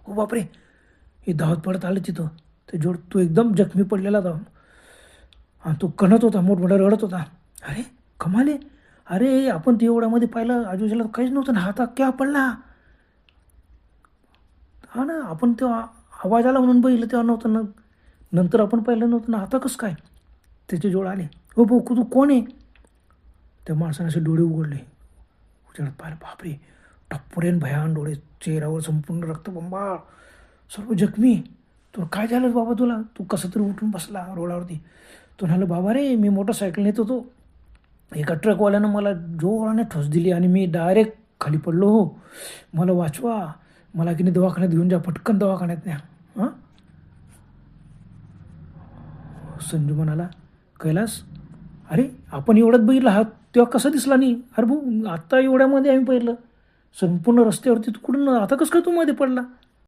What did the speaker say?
हो बापरे, हे धावत पडत आलं तिथं. ते जोड तो एकदम जखमी पडलेला होता आणि तो कणत होता, मोठमोठा रडत होता. अरे कमाल आहे. अरे आपण ते एवढ्यामध्ये पाहिलं आजूबाजूला काहीच नव्हतं ना, हा क्या पडला. हा ना, आपण तेव्हा आवाज आला म्हणून बघितलं तेव्हा नव्हतं ना, नंतर आपण पाहिलं नव्हतं ना, आता कसं काय त्याचे जोड आले. हो भाऊ तू कोण आहे. त्या माणसाने असे डोळे उघडले, उजेडात पाहिलं, बापरे, टप्पुरे आणि भयान डोळे, चेहऱ्यावर संपूर्ण रक्तबंबाळ, सर्व जखमी. तुला काय झालं बाबा, तुला तू कसं तरी उठून बसला रोडावरती. तो म्हणाला, बाबा रे मी मोटरसायकल नेत होतो, एका ट्रकवाल्यानं मला जोराने ठोस दिली आणि मी डायरेक्ट खाली पडलो. हो मला वाचवा, मला की नाही दवाखान्यात घेऊन जा, पटकन दवाखान्यात न्या. हां, संजू म्हणाला, कैलास, अरे आपण एवढ्यात बघितलं हा तेव्हा कसा दिसला नाही. अरे भाऊ आत्ता एवढ्यामध्ये आम्ही पाहिलं, संपूर्ण रस्त्यावरती तू कुठून आता कसं काय तू मध्ये पडला.